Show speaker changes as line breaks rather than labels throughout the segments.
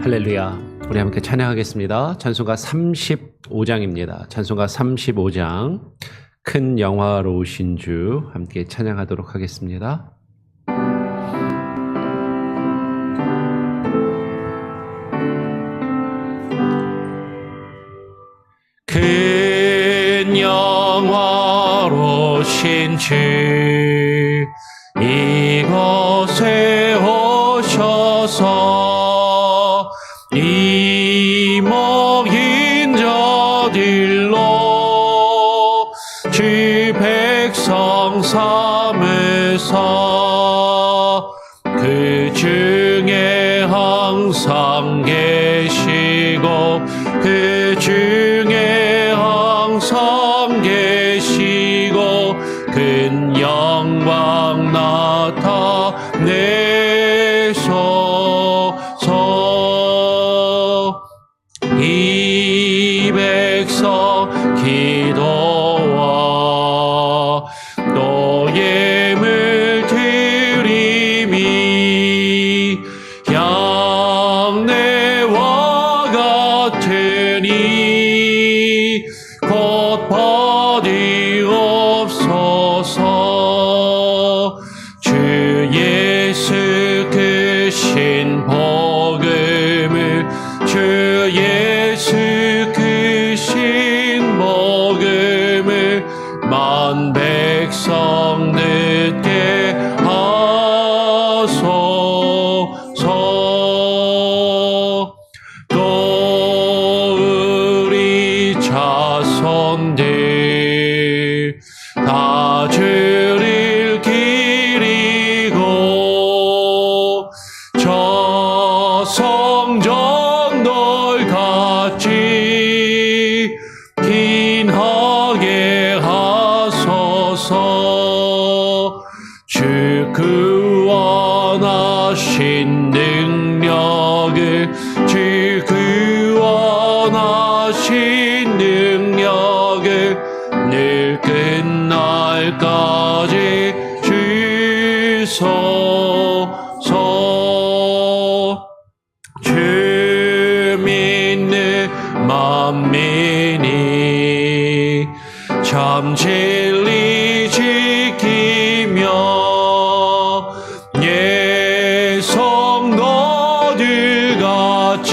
할렐루야. 우리 함께 찬양하겠습니다. 찬송가 35장입니다. 찬송가 35장 큰 영화로우신 주 함께 찬양하도록 하겠습니다. 큰 영화로우신 주 이곳에 오셔서 이목인 자들로 주 백성 삼으사 그 중에 항상 계시고 그 중에 항상 계시고 큰 영광 나타내소서. 이 백성 기도와 또 예물 드림이 양내와 같으니 곧 받으옵소서. 주 예수 크신 복음을 주 예수 크신 복음을 만 백성 듣게 하소서. 또 우리 자손들 다 주를 기리고 저 성전돌같이 긴하게 하소서. 주 구원하신 능력을 주 구원하신 능력을 늘 끝날까지 주소서. 주 믿는 만민이 참 진리 지키며 예 성도들 같이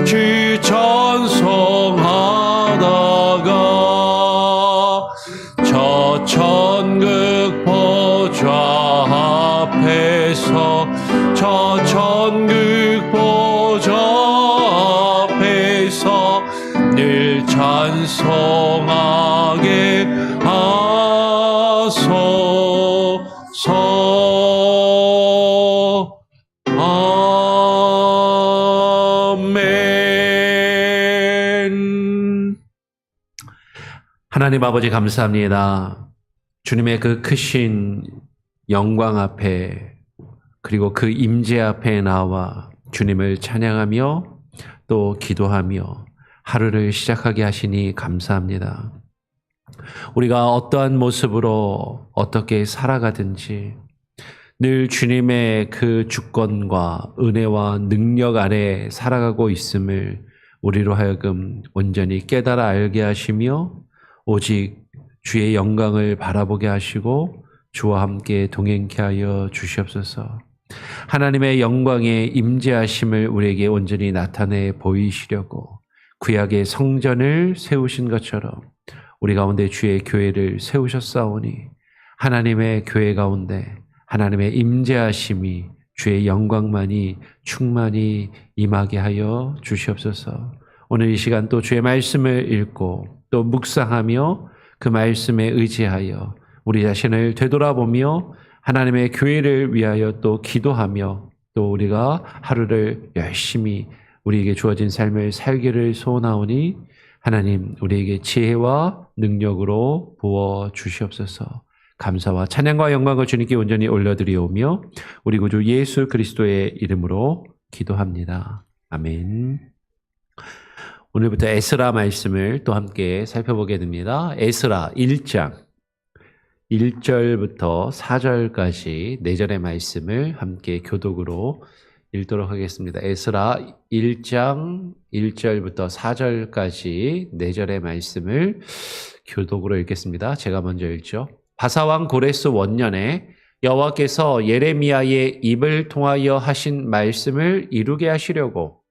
주 찬송하다가 저 천국 보좌 앞에서 저 천국 보좌 앞에서 늘 찬송하게 하소서. 아멘. 하나님 아버지 감사합니다. 주님의 그 크신 영광 앞에 그리고 그 임재 앞에 나와 주님을 찬양하며 또 기도하며 하루를 시작하게 하시니 감사합니다. 우리가 어떠한 모습으로 어떻게 살아가든지 늘 주님의 그 주권과 은혜와 능력 아래 살아가고 있음을 우리로 하여금 온전히 깨달아 알게 하시며 오직 주의 영광을 바라보게 하시고 주와 함께 동행케 하여 주시옵소서. 하나님의 영광의 임재하심을 우리에게 온전히 나타내 보이시려고 구약의 성전을 세우신 것처럼 우리 가운데 주의 교회를 세우셨사오니 하나님의 교회 가운데 하나님의 임재하심이 주의 영광만이 충만히 임하게 하여 주시옵소서. 오늘 이 시간 또 주의 말씀을 읽고 또 묵상하며 그 말씀에 의지하여 우리 자신을 되돌아보며 하나님의 교회를 위하여 또 기도하며 또 우리가 하루를 열심히 우리에게 주어진 삶을 살기를 소원하오니 하나님 우리에게 지혜와 능력으로 부어 주시옵소서. 감사와 찬양과 영광을 주님께 온전히 올려드리오며 우리 구주 예수 그리스도의 이름으로 기도합니다. 아멘. 오늘부터 에스라 말씀을 또 함께 살펴보게 됩니다. 에스라 1장 1절부터 4절까지 4절의 말씀을 함께 교독으로 읽도록 하겠습니다. 에스라 1장 1절부터 4절까지 4절의 말씀을 교독으로 읽겠습니다. 제가 먼저 읽죠. 바사왕 고레스 원년에 여호와께서 예레미야의 입을 통하여 하신 말씀을 이루게 하시려고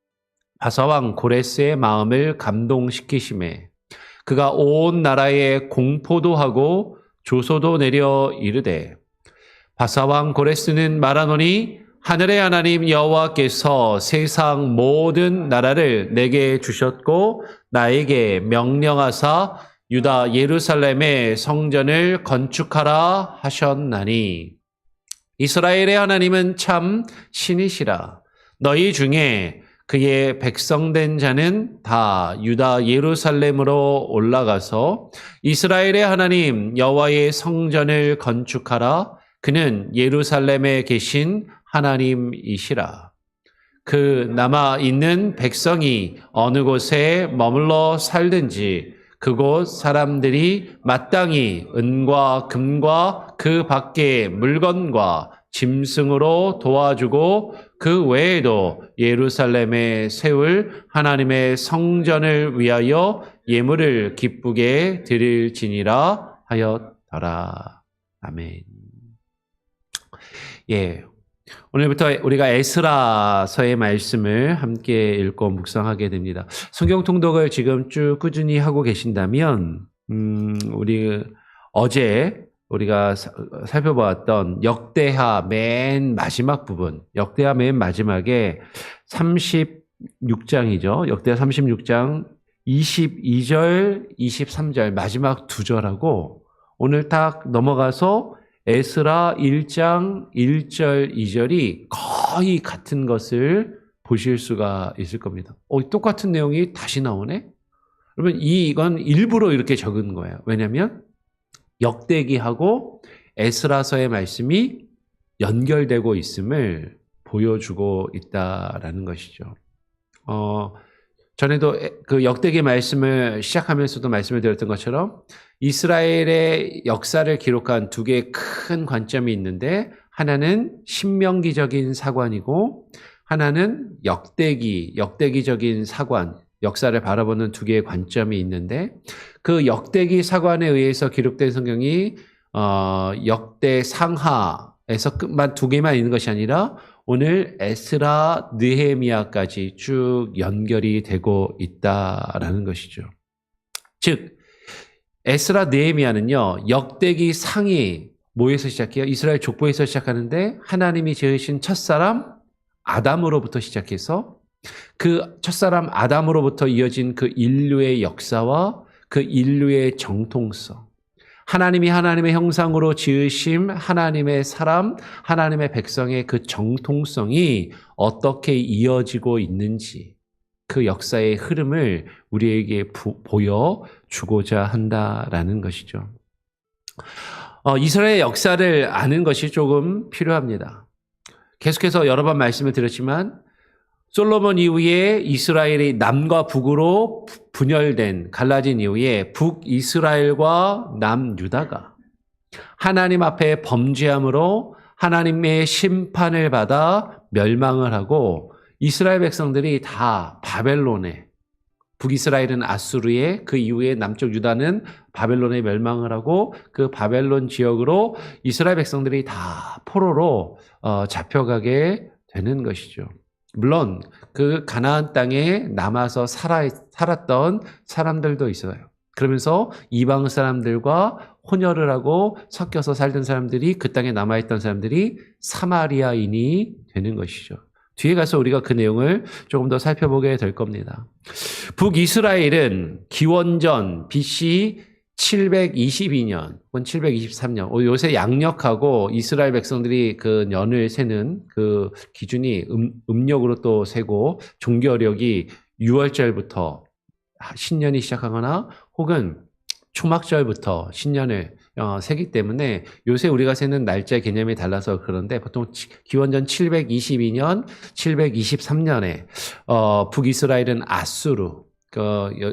바사왕 고레스의 마음을 감동시키심에 그가 온 나라에 공포도 하고 조소도 내려 이르되 바사왕 고레스는 말하노니 하늘의 하나님 여호와께서 세상 모든 나라를 내게 주셨고 나에게 명령하사 유다 예루살렘의 성전을 건축하라 하셨나니 이스라엘의 하나님은 참 신이시라. 너희 중에 그의 백성된 자는 다 유다 예루살렘으로 올라가서 이스라엘의 하나님 여호와의 성전을 건축하라. 그는 예루살렘에 계신 하나님이시라. 그 남아 있는 백성이 어느 곳에 머물러 살든지 그곳 사람들이 마땅히 은과 금과 그 밖의 물건과 짐승으로 도와주고 그 외에도 예루살렘에 세울 하나님의 성전을 위하여 예물을 기쁘게 드릴지니라 하였더라. 아멘. 예. 오늘부터 우리가 에스라서의 말씀을 함께 읽고 묵상하게 됩니다. 성경 통독을 지금 쭉 꾸준히 하고 계신다면, 우리 어제 우리가 살펴보았던 역대하 맨 마지막 부분, 역대하 맨 마지막에 36장이죠. 역대하 36장 22절, 23절 마지막 두 절하고 오늘 딱 넘어가서 에스라 1장 1절 2절이 거의 같은 것을 보실 수가 있을 겁니다. 똑같은 내용이 다시 나오네? 그러면 이건 일부러 이렇게 적은 거예요. 왜냐하면 역대기하고 에스라서의 말씀이 연결되고 있음을 보여주고 있다라는 것이죠. 전에도 그 역대기 말씀을 시작하면서도 말씀을 드렸던 것처럼 이스라엘의 역사를 기록한 두 개의 큰 관점이 있는데 하나는 신명기적인 사관이고 하나는 역대기적인 사관, 역사를 바라보는 두 개의 관점이 있는데 그 역대기 사관에 의해서 기록된 성경이 역대상하에서 끝만 두 개만 있는 것이 아니라 오늘 에스라, 느헤미야까지 쭉 연결이 되고 있다라는 것이죠. 즉 에스라, 느헤미야는요 역대기 상이 뭐에서 시작해요? 이스라엘 족보에서 시작하는데 하나님이 지으신 첫사람 아담으로부터 시작해서 그 첫사람 아담으로부터 이어진 그 인류의 역사와 그 인류의 정통성, 하나님이 하나님의 형상으로 지으심 하나님의 사람, 하나님의 백성의 그 정통성이 어떻게 이어지고 있는지 그 역사의 흐름을 우리에게 보여주고자 한다라는 것이죠. 이스라엘의 역사를 아는 것이 조금 필요합니다. 계속해서 여러 번 말씀을 드렸지만 솔로몬 이후에 이스라엘이 남과 북으로 분열된 갈라진 이후에 북이스라엘과 남유다가 하나님 앞에 범죄함으로 하나님의 심판을 받아 멸망을 하고 이스라엘 백성들이 다 바벨론에 북이스라엘은 아수르에 그 이후에 남쪽 유다는 바벨론에 멸망을 하고 그 바벨론 지역으로 이스라엘 백성들이 다 포로로 잡혀가게 되는 것이죠. 물론 그 가나안 땅에 남아서 살았던 사람들도 있어요. 그러면서 이방 사람들과 혼혈을 하고 섞여서 살던 사람들이 그 땅에 남아있던 사람들이 사마리아인이 되는 것이죠. 뒤에 가서 우리가 그 내용을 조금 더 살펴보게 될 겁니다. 북이스라엘은 기원전 BC 722년 혹은 723년 요새 양력하고 이스라엘 백성들이 그 년을 세는 그 기준이 음력으로 또 세고 종교력이 6월절부터 신년이 시작하거나 혹은 초막절부터 신년을 세기 때문에 요새 우리가 세는 날짜 개념이 달라서 그런데 보통 기원전 722년, 723년에 북이스라엘은 아수르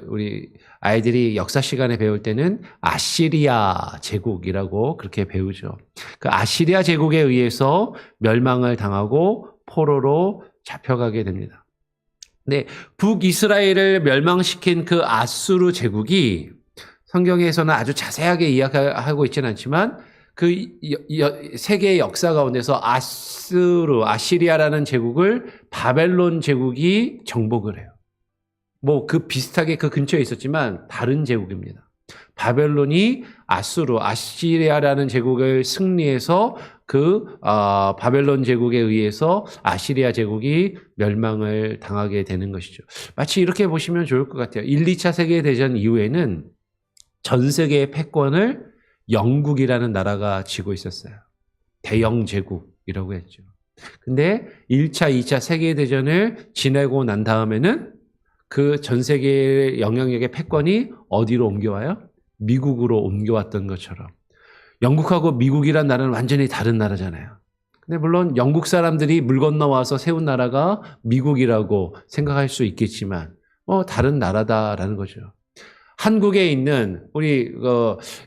우리 아이들이 역사 시간에 배울 때는 아시리아 제국이라고 그렇게 배우죠. 그 아시리아 제국에 의해서 멸망을 당하고 포로로 잡혀가게 됩니다. 네, 북이스라엘을 멸망시킨 그 아수르 제국이 성경에서는 아주 자세하게 이야기하고 있지는 않지만 그 세계의 역사 가운데서 아시리아라는 제국을 바벨론 제국이 정복을 해요. 뭐 그 비슷하게 그 근처에 있었지만 다른 제국입니다. 바벨론이 아시리아라는 제국을 승리해서 바벨론 제국에 의해서 아시리아 제국이 멸망을 당하게 되는 것이죠. 마치 이렇게 보시면 좋을 것 같아요. 1, 2차 세계대전 이후에는 전 세계의 패권을 영국이라는 나라가 쥐고 있었어요. 대영 제국이라고 했죠. 근데 1차, 2차 세계대전을 지내고 난 다음에는 그 전 세계의 영향력의 패권이 어디로 옮겨와요? 미국으로 옮겨왔던 것처럼. 영국하고 미국이란 나라는 완전히 다른 나라잖아요. 근데 물론 영국 사람들이 물 건너와서 세운 나라가 미국이라고 생각할 수 있겠지만 다른 나라다라는 거죠. 한국에 있는 우리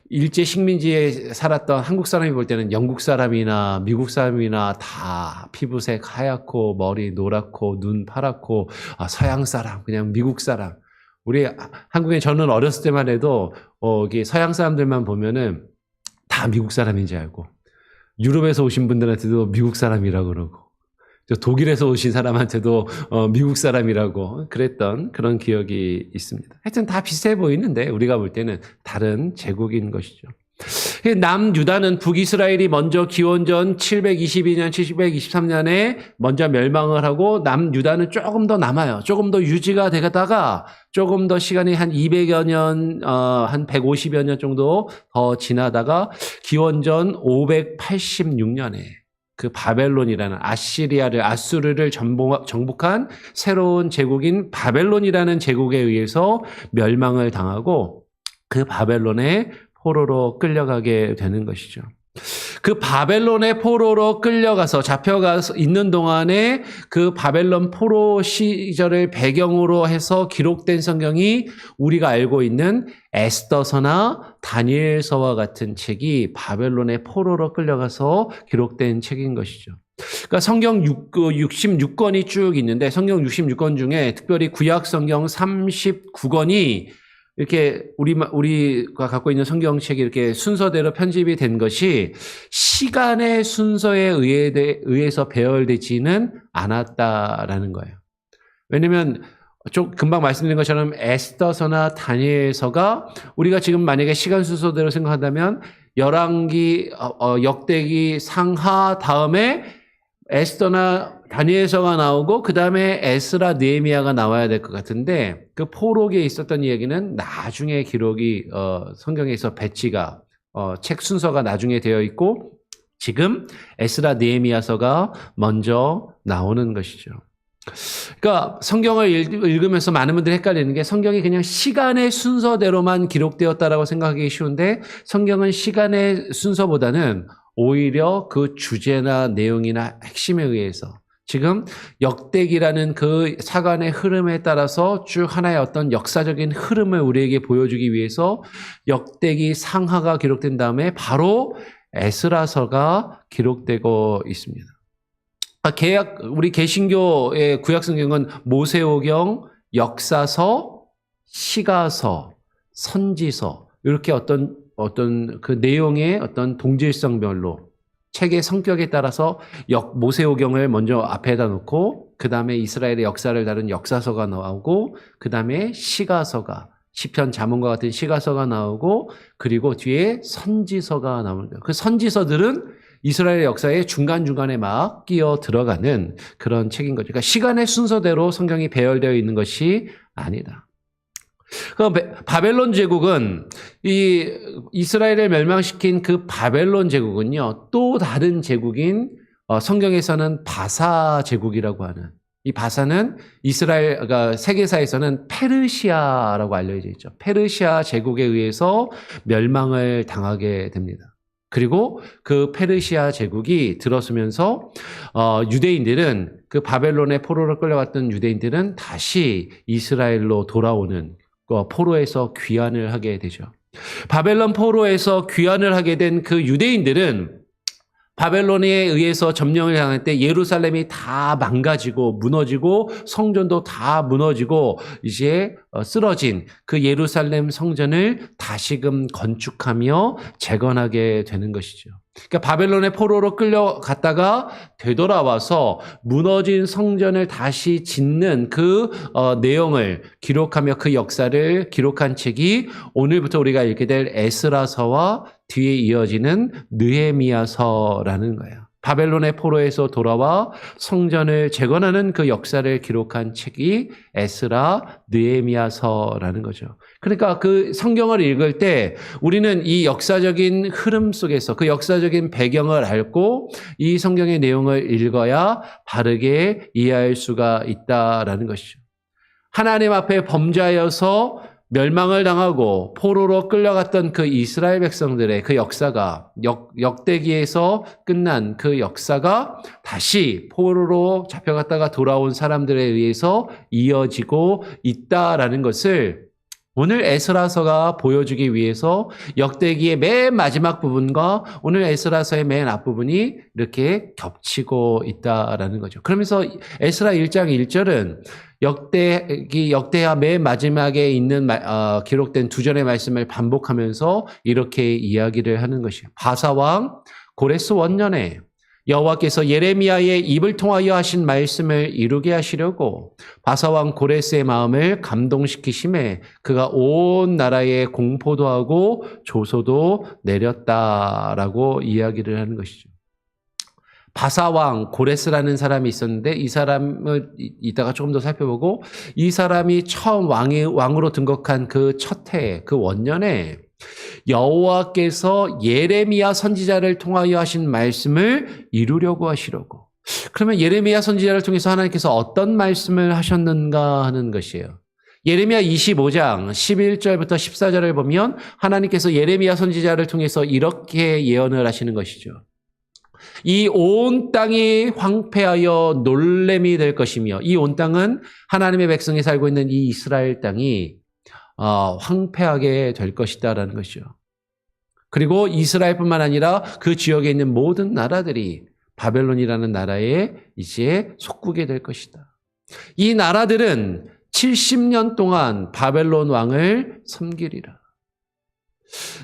일제 식민지에 살았던 한국 사람이 볼 때는 영국 사람이나 미국 사람이나 다 피부색 하얗고 머리 노랗고 눈 파랗고 서양 사람 그냥 미국 사람. 우리 한국에 저는 어렸을 때만 해도 서양 사람들만 보면은 다 미국 사람인지 알고 유럽에서 오신 분들한테도 미국 사람이라고 그러고 독일에서 오신 사람한테도 미국 사람이라고 그랬던 그런 기억이 있습니다. 하여튼 다 비슷해 보이는데 우리가 볼 때는 다른 제국인 것이죠. 남유다는 북이스라엘이 먼저 기원전 722년, 723년에 먼저 멸망을 하고 남유다는 조금 더 남아요. 조금 더 유지가 되다가 조금 더 시간이 한 200여 년, 한 150여 년 정도 더 지나다가 기원전 586년에 그 바벨론이라는 아수르를 정복한 새로운 제국인 바벨론이라는 제국에 의해서 멸망을 당하고 그 바벨론의 포로로 끌려가게 되는 것이죠. 그 바벨론의 포로로 끌려가서 잡혀가서 있는 동안에 그 바벨론 포로 시절을 배경으로 해서 기록된 성경이 우리가 알고 있는 에스더서나 다니엘서와 같은 책이 바벨론의 포로로 끌려가서 기록된 책인 것이죠. 그러니까 성경 66권이 쭉 있는데 성경 66권 중에 특별히 구약 성경 39권이 이렇게 우리가 갖고 있는 성경책이 이렇게 순서대로 편집이 된 것이 시간의 순서에 의해서 배열되지는 않았다라는 거예요. 왜냐면 좀 금방 말씀드린 것처럼 에스더서나 다니엘서가 우리가 지금 만약에 시간 순서대로 생각한다면 열왕기, 역대기, 상하 다음에 에스더나 다니엘서가 나오고 그 다음에 에스라, 느헤미야가 나와야 될 것 같은데 그 포로기에 있었던 이야기는 나중에 기록이 성경에서 배치가 책 순서가 나중에 되어 있고 지금 에스라, 느헤미야서가 먼저 나오는 것이죠. 그러니까 성경을 읽으면서 많은 분들이 헷갈리는 게 성경이 그냥 시간의 순서대로만 기록되었다라고 생각하기 쉬운데 성경은 시간의 순서보다는 오히려 그 주제나 내용이나 핵심에 의해서 지금 역대기라는 그 사관의 흐름에 따라서 쭉 하나의 어떤 역사적인 흐름을 우리에게 보여주기 위해서 역대기 상하가 기록된 다음에 바로 에스라서가 기록되고 있습니다. 우리 개신교의 구약성경은 모세오경, 역사서, 시가서, 선지서 이렇게 어떤 그 내용의 어떤 동질성별로 책의 성격에 따라서 모세오경을 먼저 앞에다 놓고 그 다음에 이스라엘의 역사를 다룬 역사서가 나오고 그 다음에 시가서가 시편 잠언과 같은 시가서가 나오고 그리고 뒤에 선지서가 나오는 거예요. 그 선지서들은 이스라엘의 역사에 중간중간에 막 끼어 들어가는 그런 책인 거죠. 그러니까 시간의 순서대로 성경이 배열되어 있는 것이 아니다. 바벨론 제국은 이 이스라엘을 멸망시킨 그 바벨론 제국은요 또 다른 제국인 성경에서는 바사 제국이라고 하는 이 바사는 그러니까 세계사에서는 페르시아라고 알려져 있죠. 페르시아 제국에 의해서 멸망을 당하게 됩니다. 그리고 그 페르시아 제국이 들어서면서 유대인들은 그 바벨론의 포로로 끌려갔던 유대인들은 다시 이스라엘로 돌아오는 포로에서 귀환을 하게 되죠. 바벨론 포로에서 귀환을 하게 된 그 유대인들은 바벨론에 의해서 점령을 당할 때 예루살렘이 다 망가지고 무너지고 성전도 다 무너지고 이제 쓰러진 그 예루살렘 성전을 다시금 건축하며 재건하게 되는 것이죠. 그러니까 바벨론의 포로로 끌려갔다가 되돌아와서 무너진 성전을 다시 짓는 그 내용을 기록하며 그 역사를 기록한 책이 오늘부터 우리가 읽게 될 에스라서와 뒤에 이어지는 느헤미야서라는 거예요. 바벨론의 포로에서 돌아와 성전을 재건하는 그 역사를 기록한 책이 에스라, 느헤미야서라는 거죠. 그러니까 그 성경을 읽을 때 우리는 이 역사적인 흐름 속에서 그 역사적인 배경을 알고 이 성경의 내용을 읽어야 바르게 이해할 수가 있다라는 것이죠. 하나님 앞에 범죄하여서 멸망을 당하고 포로로 끌려갔던 그 이스라엘 백성들의 그 역사가 역대기에서 끝난 그 역사가 다시 포로로 잡혀갔다가 돌아온 사람들에 의해서 이어지고 있다라는 것을 오늘 에스라서가 보여주기 위해서 역대기의 맨 마지막 부분과 오늘 에스라서의 맨 앞부분이 이렇게 겹치고 있다라는 거죠. 그러면서 에스라 1장 1절은 역대하 맨 마지막에 있는 기록된 두 절의 말씀을 반복하면서 이렇게 이야기를 하는 것이에요. 바사왕 고레스 원년에 여호와께서 예레미야의 입을 통하여 하신 말씀을 이루게 하시려고 바사왕 고레스의 마음을 감동시키심에 그가 온 나라에 공포도 하고 조소도 내렸다라고 이야기를 하는 것이죠. 바사왕 고레스라는 사람이 있었는데 이 사람을 이따가 조금 더 살펴보고 이 사람이 처음 왕으로 등극한 그 첫 해, 그 원년에 여호와께서 예레미야 선지자를 통하여 하신 말씀을 이루려고 하시려고. 그러면 예레미야 선지자를 통해서 하나님께서 어떤 말씀을 하셨는가 하는 것이에요. 예레미야 25장 11절부터 14절을 보면 하나님께서 예레미야 선지자를 통해서 이렇게 예언을 하시는 것이죠. 이 온 땅이 황폐하여 놀램이 될 것이며 이 온 땅은 하나님의 백성이 살고 있는 이 이스라엘 땅이 황폐하게 될 것이다라는 것이죠. 그리고 이스라엘뿐만 아니라 그 지역에 있는 모든 나라들이 바벨론이라는 나라에 이제 속국이 될 것이다. 이 나라들은 70년 동안 바벨론 왕을 섬기리라.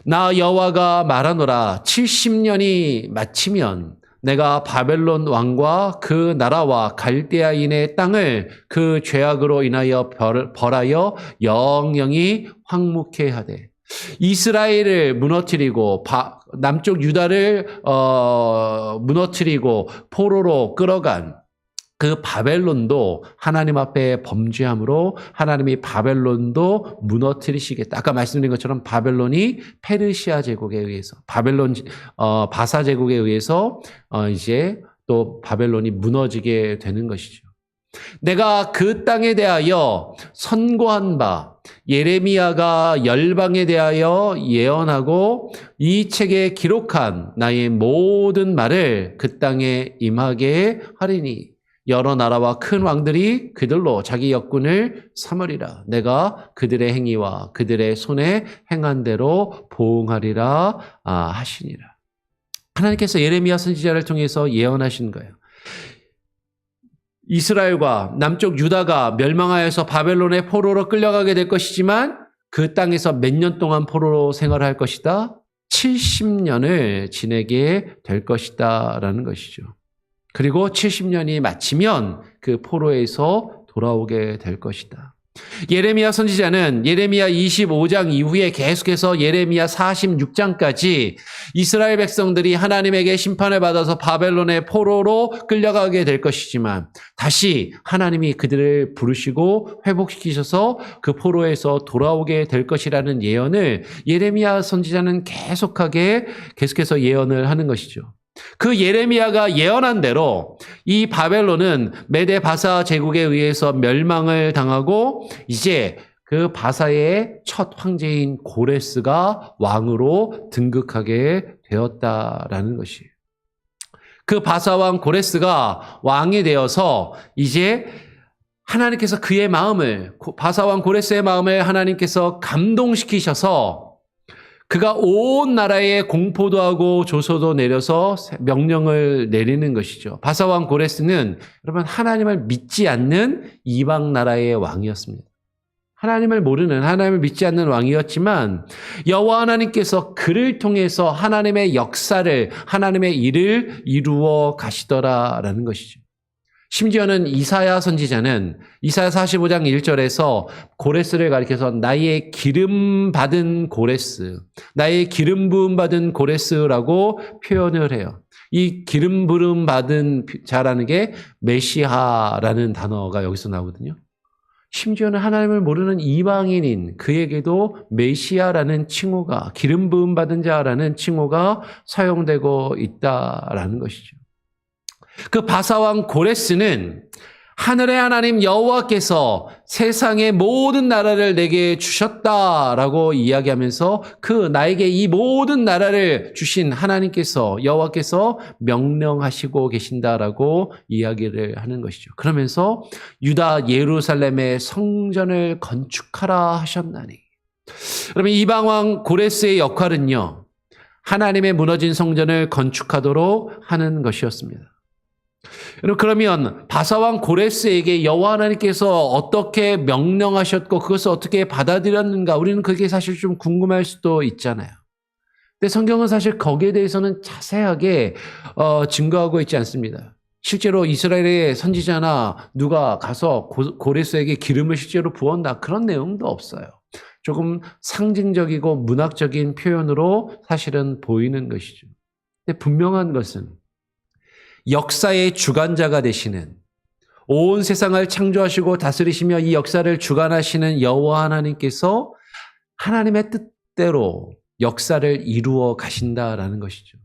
나 여호와가 말하노라 70년이 마치면 내가 바벨론 왕과 그 나라와 갈대아인의 땅을 그 죄악으로 인하여 벌하여 영영이 황무케 하되 이스라엘을 무너뜨리고 남쪽 유다를 무너뜨리고 포로로 끌어간 그 바벨론도 하나님 앞에 범죄함으로 하나님이 바벨론도 무너뜨리시겠다. 아까 말씀드린 것처럼 바벨론이 페르시아 제국에 의해서 바사 제국에 의해서 이제 또 바벨론이 무너지게 되는 것이죠. 내가 그 땅에 대하여 선고한 바 예레미야가 열방에 대하여 예언하고 이 책에 기록한 나의 모든 말을 그 땅에 임하게 하리니 여러 나라와 큰 왕들이 그들로 자기 역군을 삼으리라. 내가 그들의 행위와 그들의 손에 행한 대로 보응하리라 하시니라. 하나님께서 예레미야 선지자를 통해서 예언하신 거예요. 이스라엘과 남쪽 유다가 멸망하여서 바벨론의 포로로 끌려가게 될 것이지만 그 땅에서 몇 년 동안 포로로 생활할 것이다? 70년을 지내게 될 것이다 라는 것이죠. 그리고 70년이 마치면 그 포로에서 돌아오게 될 것이다. 예레미야 선지자는 예레미야 25장 이후에 계속해서 예레미야 46장까지 이스라엘 백성들이 하나님에게 심판을 받아서 바벨론의 포로로 끌려가게 될 것이지만 다시 하나님이 그들을 부르시고 회복시키셔서 그 포로에서 돌아오게 될 것이라는 예언을 예레미야 선지자는 계속해서 예언을 하는 것이죠. 그 예레미야가 예언한 대로 이 바벨론은 메데 바사 제국에 의해서 멸망을 당하고 이제 그 바사의 첫 황제인 고레스가 왕으로 등극하게 되었다라는 것이에요. 그 바사왕 고레스가 왕이 되어서 이제 하나님께서 바사왕 고레스의 마음을 하나님께서 감동시키셔서 그가 온 나라에 공포도 하고 조소도 내려서 명령을 내리는 것이죠. 바사왕 고레스는 여러분 하나님을 믿지 않는 이방 나라의 왕이었습니다. 하나님을 모르는, 하나님을 믿지 않는 왕이었지만 여호와 하나님께서 그를 통해서 하나님의 역사를, 하나님의 일을 이루어 가시더라라는 것이죠. 심지어는 이사야 선지자는 이사야 45장 1절에서 고레스를 가리켜서 나의 기름 받은 고레스, 나의 기름 부음 받은 고레스라고 표현을 해요. 이 기름 부음 받은 자라는 게 메시아라는 단어가 여기서 나오거든요. 심지어는 하나님을 모르는 이방인인 그에게도 메시아라는 칭호가, 기름 부음 받은 자라는 칭호가 사용되고 있다라는 것이죠. 그 바사왕 고레스는 하늘의 하나님 여호와께서 세상의 모든 나라를 내게 주셨다라고 이야기하면서 그 나에게 이 모든 나라를 주신 하나님께서, 여호와께서 명령하시고 계신다라고 이야기를 하는 것이죠. 그러면서 유다 예루살렘의 성전을 건축하라 하셨나니. 그러면 이방왕 고레스의 역할은요, 하나님의 무너진 성전을 건축하도록 하는 것이었습니다. 그러면 바사왕 고레스에게 여호와 하나님께서 어떻게 명령하셨고 그것을 어떻게 받아들였는가, 우리는 그게 사실 좀 궁금할 수도 있잖아요. 근데 성경은 사실 거기에 대해서는 자세하게 증거하고 있지 않습니다. 실제로 이스라엘의 선지자나 누가 가서 고레스에게 기름을 실제로 부었다, 그런 내용도 없어요. 조금 상징적이고 문학적인 표현으로 사실은 보이는 것이죠. 근데 분명한 것은 역사의 주관자가 되시는, 온 세상을 창조하시고 다스리시며 이 역사를 주관하시는 여호와 하나님께서 하나님의 뜻대로 역사를 이루어 가신다라는 것이죠.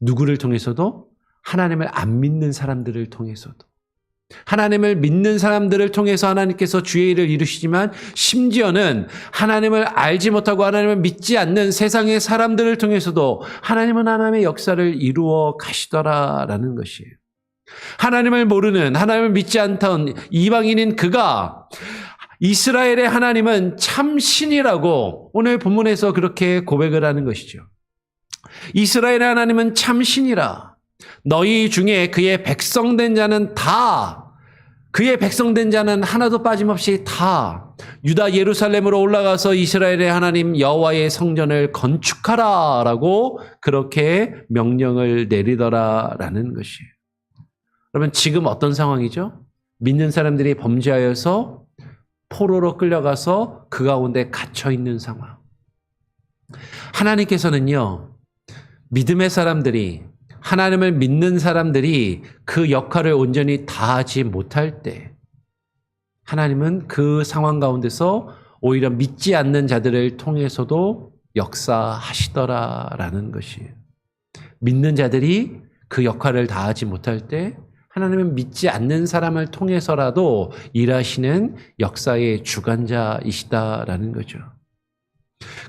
누구를 통해서도? 하나님을 안 믿는 사람들을 통해서도. 하나님을 믿는 사람들을 통해서 하나님께서 주의 일을 이루시지만 심지어는 하나님을 알지 못하고 하나님을 믿지 않는 세상의 사람들을 통해서도 하나님은 하나님의 역사를 이루어 가시더라라는 것이에요. 하나님을 모르는, 하나님을 믿지 않던 이방인인 그가 이스라엘의 하나님은 참 신이라고 오늘 본문에서 그렇게 고백을 하는 것이죠. 이스라엘의 하나님은 참 신이라. 너희 중에 그의 백성된 자는 다, 그의 백성된 자는 하나도 빠짐없이 다 유다 예루살렘으로 올라가서 이스라엘의 하나님 여호와의 성전을 건축하라라고 그렇게 명령을 내리더라라는 것이에요. 그러면 지금 어떤 상황이죠? 믿는 사람들이 범죄하여서 포로로 끌려가서 그 가운데 갇혀 있는 상황. 하나님께서는요, 믿음의 사람들이, 하나님을 믿는 사람들이 그 역할을 온전히 다하지 못할 때 하나님은 그 상황 가운데서 오히려 믿지 않는 자들을 통해서도 역사하시더라라는 것이에요. 믿는 자들이 그 역할을 다하지 못할 때 하나님은 믿지 않는 사람을 통해서라도 일하시는 역사의 주관자이시다라는 거죠.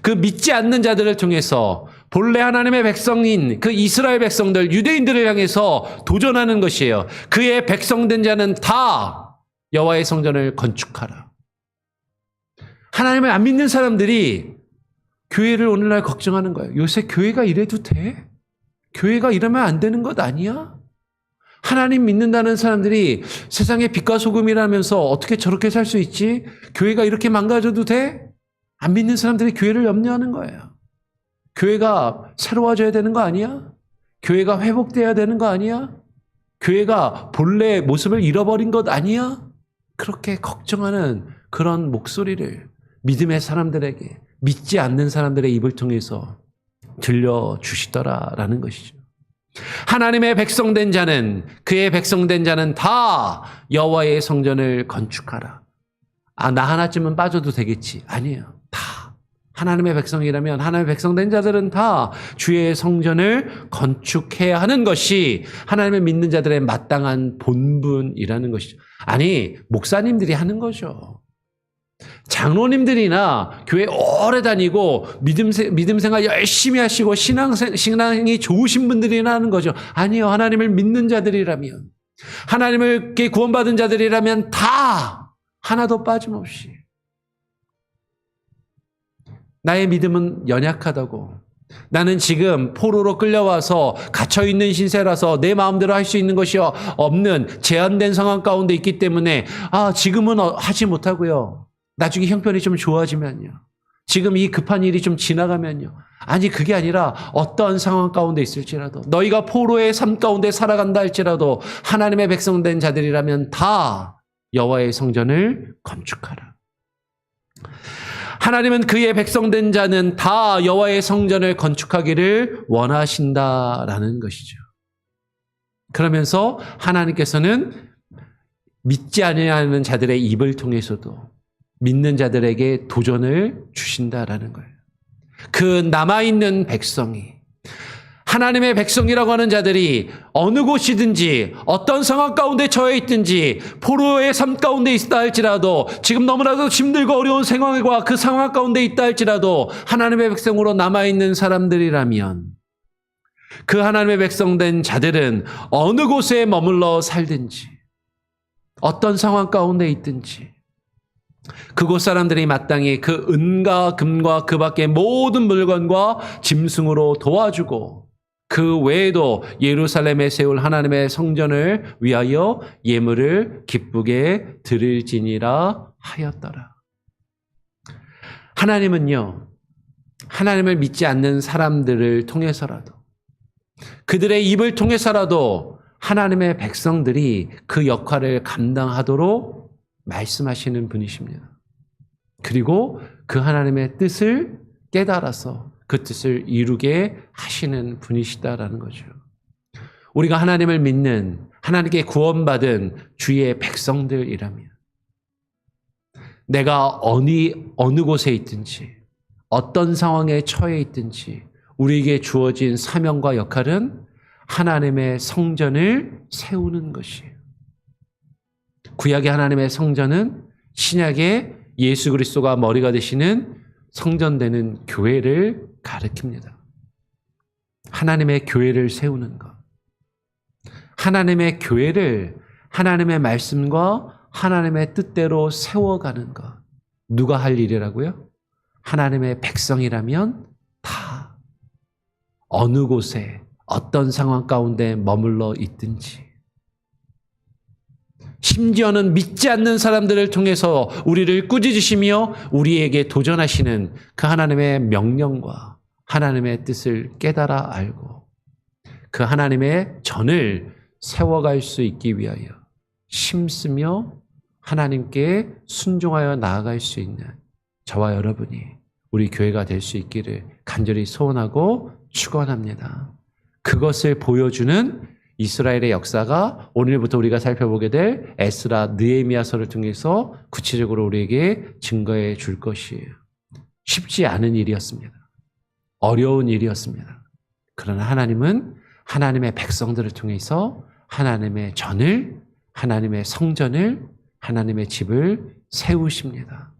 그 믿지 않는 자들을 통해서 본래 하나님의 백성인 그 이스라엘 백성들, 유대인들을 향해서 도전하는 것이에요. 그의 백성된 자는 다 여호와의 성전을 건축하라. 하나님을 안 믿는 사람들이 교회를 오늘날 걱정하는 거예요. 요새 교회가 이래도 돼? 교회가 이러면 안 되는 것 아니야? 하나님 믿는다는 사람들이 세상의 빛과 소금이라면서 어떻게 저렇게 살 수 있지? 교회가 이렇게 망가져도 돼? 안 믿는 사람들이 교회를 염려하는 거예요. 교회가 새로워져야 되는 거 아니야? 교회가 회복돼야 되는 거 아니야? 교회가 본래 모습을 잃어버린 것 아니야? 그렇게 걱정하는 그런 목소리를 믿음의 사람들에게, 믿지 않는 사람들의 입을 통해서 들려주시더라라는 것이죠. 하나님의 백성된 자는, 그의 백성된 자는 다 여호와의 성전을 건축하라. 나 하나쯤은 빠져도 되겠지. 아니에요. 다. 하나님의 백성이라면 하나님의 백성된 자들은 다 주의 성전을 건축해야 하는 것이 하나님을 믿는 자들의 마땅한 본분이라는 것이죠. 아니, 목사님들이 하는 거죠. 장로님들이나 교회 오래 다니고 믿음 생활 열심히 하시고 신앙이 좋으신 분들이나 하는 거죠. 아니요. 하나님을 믿는 자들이라면, 하나님을 구원받은 자들이라면 다 하나도 빠짐없이 나의 믿음은 연약하다고. 나는 지금 포로로 끌려와서 갇혀있는 신세라서 내 마음대로 할 수 있는 것이 없는 제한된 상황 가운데 있기 때문에 지금은 하지 못하고요. 나중에 형편이 좀 좋아지면요. 지금 이 급한 일이 좀 지나가면요. 아니, 그게 아니라 어떠한 상황 가운데 있을지라도, 너희가 포로의 삶 가운데 살아간다 할지라도 하나님의 백성된 자들이라면 다 여호와의 성전을 건축하라. 하나님은 그의 백성된 자는 다 여호와의 성전을 건축하기를 원하신다라는 것이죠. 그러면서 하나님께서는 믿지 아니하는 자들의 입을 통해서도 믿는 자들에게 도전을 주신다라는 거예요. 그 남아있는 백성이, 하나님의 백성이라고 하는 자들이 어느 곳이든지 어떤 상황 가운데 처해 있든지 포로의 삶 가운데 있다 할지라도, 지금 너무나도 힘들고 어려운 상황과 그 상황 가운데 있다 할지라도 하나님의 백성으로 남아있는 사람들이라면, 그 하나님의 백성된 자들은 어느 곳에 머물러 살든지 어떤 상황 가운데 있든지 그곳 사람들이 마땅히 그 은과 금과 그 밖의 모든 물건과 짐승으로 도와주고, 그 외에도 예루살렘에 세울 하나님의 성전을 위하여 예물을 기쁘게 드릴지니라 하였더라. 하나님은요, 하나님을 믿지 않는 사람들을 통해서라도, 그들의 입을 통해서라도 하나님의 백성들이 그 역할을 감당하도록 말씀하시는 분이십니다. 그리고 그 하나님의 뜻을 깨달아서 그 뜻을 이루게 하시는 분이시다라는 거죠. 우리가 하나님을 믿는, 하나님께 구원받은 주의 백성들이라면, 내가 어느 곳에 있든지 어떤 상황에 처해 있든지 우리에게 주어진 사명과 역할은 하나님의 성전을 세우는 것이에요. 구약의 하나님의 성전은 신약의 예수 그리스도가 머리가 되시는 성전되는 교회를 가리킵니다. 하나님의 교회를 세우는 것. 하나님의 교회를 하나님의 말씀과 하나님의 뜻대로 세워가는 것. 누가 할 일이라고요? 하나님의 백성이라면 다 어느 곳에 어떤 상황 가운데 머물러 있든지, 심지어는 믿지 않는 사람들을 통해서 우리를 꾸짖으시며 우리에게 도전하시는 그 하나님의 명령과 하나님의 뜻을 깨달아 알고 그 하나님의 전을 세워갈 수 있기 위하여 힘쓰며 하나님께 순종하여 나아갈 수 있는 저와 여러분이 우리 교회가 될 수 있기를 간절히 소원하고 축원합니다. 그것을 보여주는 이스라엘의 역사가 오늘부터 우리가 살펴보게 될 에스라, 느헤미야서를 통해서 구체적으로 우리에게 증거해 줄 것이에요. 쉽지 않은 일이었습니다. 어려운 일이었습니다. 그러나 하나님은 하나님의 백성들을 통해서 하나님의 전을, 하나님의 성전을, 하나님의 집을 세우십니다.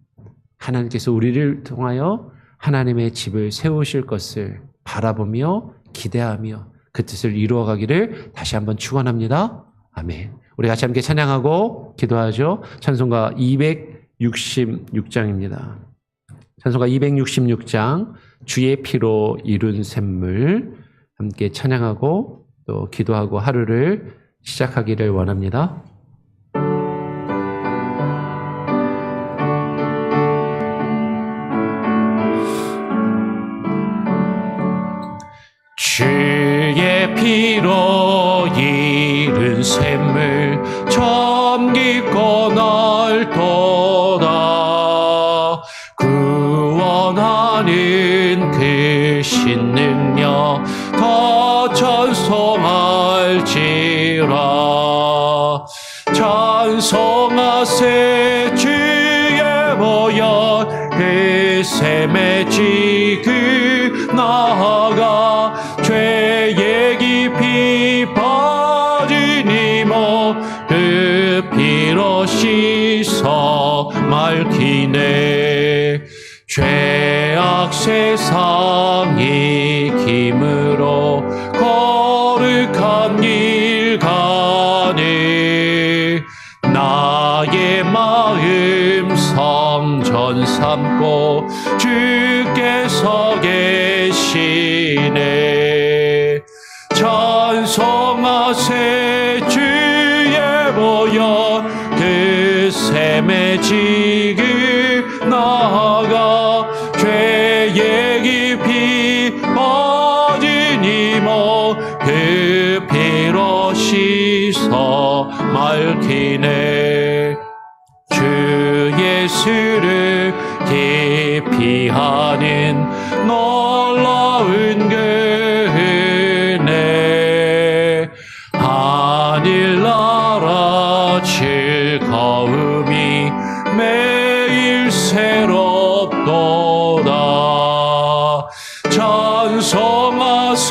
하나님께서 우리를 통하여 하나님의 집을 세우실 것을 바라보며 기대하며 그 뜻을 이루어가기를 다시 한번 축원합니다. 아멘. 우리 같이 함께 찬양하고 기도하죠. 찬송가 266장입니다. 찬송가 266장 주의 피로 이룬 샘물, 함께 찬양하고 또 기도하고 하루를 시작하기를 원합니다. 주의 피로 이룬 샘물 참 깊고 넓도다. 구원하는 그 신 능력 더 찬송할지라. 찬송하세 주의 보혈 그 샘에 지그 나아가 죄에 깊이 빠진 이모 그 피로 씻어 맑히네. 죄악 세상이 힘으로 거룩한 길 가네. 나의 마음 성전 삼고 주께 밝히네. 찬송하세 주의 보혈 그 샘의 지기 나아가 죄의 깊이 빠진 이모 그 피로 씻어 맑히네. 주 예수를 깊이 하는 놀라운 은혜 하늘나라 즐거움이 매일 새롭도다. 찬송하세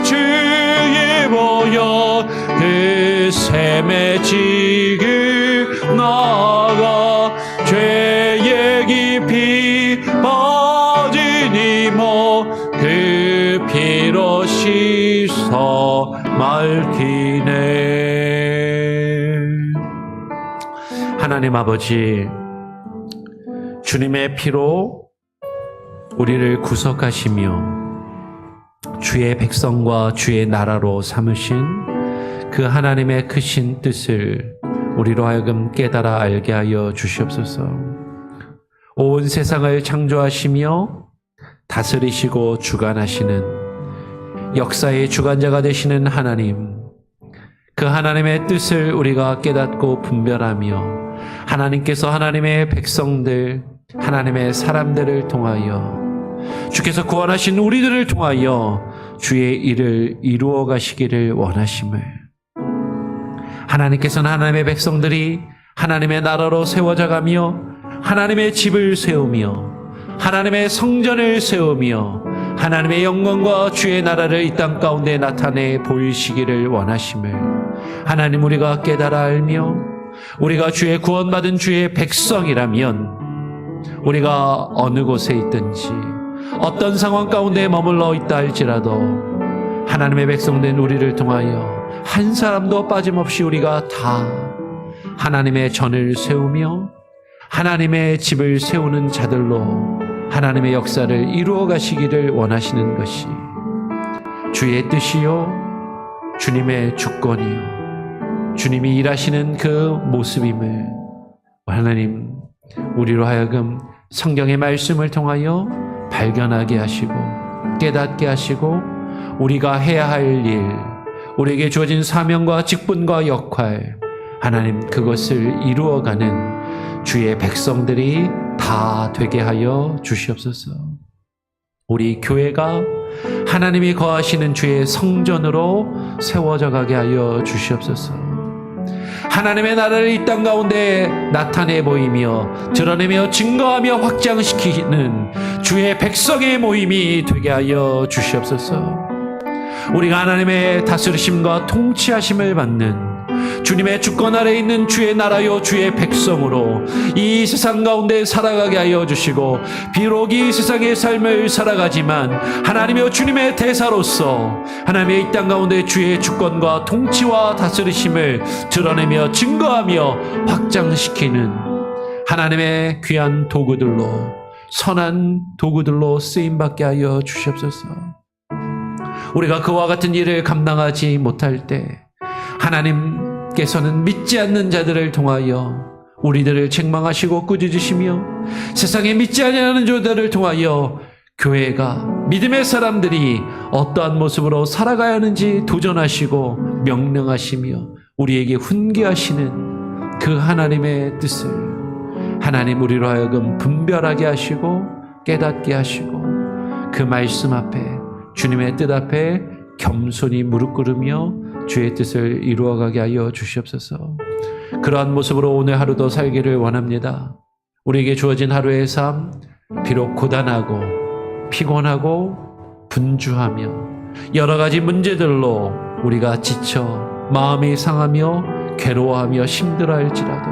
주의 보혈 그 샘의 지기 나아가 죄의 깊이 빠진 이모 그 피로 씻어 맑히네. 하나님 아버지, 주님의 피로 우리를 구속하시며 주의 백성과 주의 나라로 삼으신 그 하나님의 크신 뜻을 우리로 하여금 깨달아 알게 하여 주시옵소서. 온 세상을 창조하시며 다스리시고 주관하시는 역사의 주관자가 되시는 하나님, 그 하나님의 뜻을 우리가 깨닫고 분별하며 하나님께서 하나님의 백성들, 하나님의 사람들을 통하여 주께서 구원하신 우리들을 통하여 주의 일을 이루어 가시기를 원하심을, 하나님께서는 하나님의 백성들이 하나님의 나라로 세워져 가며 하나님의 집을 세우며 하나님의 성전을 세우며 하나님의 영광과 주의 나라를 이 땅 가운데 나타내 보이시기를 원하심을 하나님 우리가 깨달아 알며, 우리가 주의 구원받은 주의 백성이라면 우리가 어느 곳에 있든지 어떤 상황 가운데 머물러 있다 할지라도 하나님의 백성된 우리를 통하여 한 사람도 빠짐없이 우리가 다 하나님의 전을 세우며 하나님의 집을 세우는 자들로 하나님의 역사를 이루어 가시기를 원하시는 것이 주의 뜻이요, 주님의 주권이요, 주님이 일하시는 그 모습임을 하나님 우리로 하여금 성경의 말씀을 통하여 발견하게 하시고 깨닫게 하시고 우리가 해야 할 일, 우리에게 주어진 사명과 직분과 역할, 하나님 그것을 이루어가는 주의 백성들이 다 되게 하여 주시옵소서. 우리 교회가 하나님이 거하시는 주의 성전으로 세워져 가게 하여 주시옵소서. 하나님의 나라를 이 땅 가운데 나타내 보이며 드러내며 증거하며 확장시키는 주의 백성의 모임이 되게 하여 주시옵소서. 우리가 하나님의 다스리심과 통치하심을 받는 주님의 주권 아래 있는 주의 나라요 주의 백성으로 이 세상 가운데 살아가게 하여 주시고, 비록 이 세상의 삶을 살아가지만 하나님의 주님의 대사로서 하나님의 이 땅 가운데 주의 주권과 통치와 다스리심을 드러내며 증거하며 확장시키는 하나님의 귀한 도구들로, 선한 도구들로 쓰임받게 하여 주시옵소서. 우리가 그와 같은 일을 감당하지 못할 때 하나님께서는 믿지 않는 자들을 통하여 우리들을 책망하시고 꾸짖으시며 세상에 믿지 아니하는 자들을 통하여 교회가, 믿음의 사람들이 어떠한 모습으로 살아가야 하는지 도전하시고 명령하시며 우리에게 훈계하시는 그 하나님의 뜻을 하나님 우리로 하여금 분별하게 하시고 깨닫게 하시고 그 말씀 앞에, 주님의 뜻 앞에 겸손히 무릎 꿇으며 주의 뜻을 이루어가게 하여 주시옵소서. 그러한 모습으로 오늘 하루도 살기를 원합니다. 우리에게 주어진 하루의 삶, 비록 고단하고 피곤하고 분주하며 여러 가지 문제들로 우리가 지쳐 마음이 상하며 괴로워하며 힘들어할지라도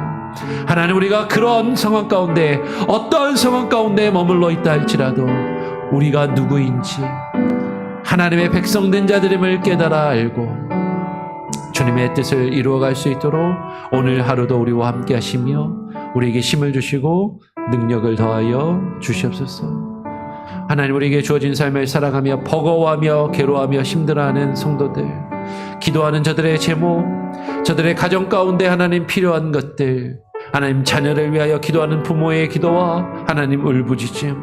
하나님, 우리가 그런 상황 가운데, 어떠한 상황 가운데 머물러 있다 할지라도 우리가 누구인지 하나님의 백성된 자들임을 깨달아 알고 주님의 뜻을 이루어갈 수 있도록 오늘 하루도 우리와 함께 하시며 우리에게 힘을 주시고 능력을 더하여 주시옵소서. 하나님, 우리에게 주어진 삶을 살아가며 버거워하며 괴로워하며 힘들어하는 성도들, 기도하는 저들의 제목, 저들의 가정 가운데 하나님 필요한 것들, 하나님 자녀를 위하여 기도하는 부모의 기도와 하나님 울부짖음,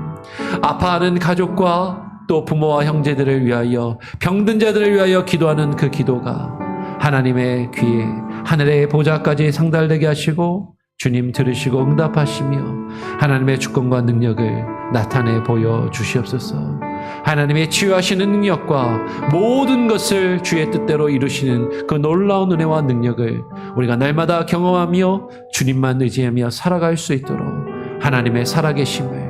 아파하는 가족과 또 부모와 형제들을 위하여, 병든 자들을 위하여 기도하는 그 기도가 하나님의 귀에 하늘의 보좌까지 상달되게 하시고 주님 들으시고 응답하시며 하나님의 주권과 능력을 나타내 보여주시옵소서. 하나님의 치유하시는 능력과 모든 것을 주의 뜻대로 이루시는 그 놀라운 은혜와 능력을 우리가 날마다 경험하며 주님만 의지하며 살아갈 수 있도록 하나님의 살아계심을,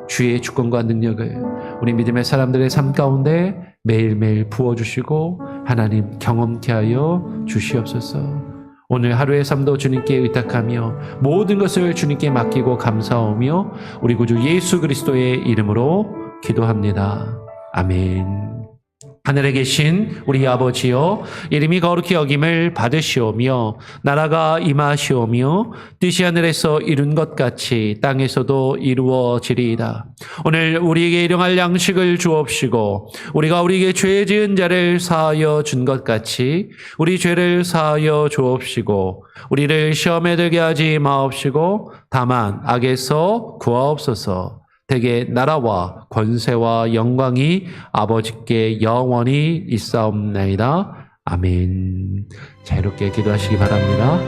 주의 주권과 능력을 우리 믿음의 사람들의 삶 가운데 매일매일 부어주시고 하나님 경험케 하여 주시옵소서. 오늘 하루의 삶도 주님께 의탁하며 모든 것을 주님께 맡기고 감사하며 우리 구주 예수 그리스도의 이름으로 기도합니다. 아멘. 하늘에 계신 우리 아버지여, 이름이 거룩히 여김을 받으시오며 나라가 임하시오며 뜻이 하늘에서 이룬 것 같이 땅에서도 이루어지리이다. 오늘 우리에게 일용할 양식을 주옵시고 우리가 우리에게 죄 지은 자를 사하여 준 것 같이 우리 죄를 사하여 주옵시고 우리를 시험에 들게 하지 마옵시고 다만 악에서 구하옵소서. 대개 나라와 권세와 영광이 아버지께 영원히 있사옵나이다. 아멘. 자유롭게 기도하시기 바랍니다.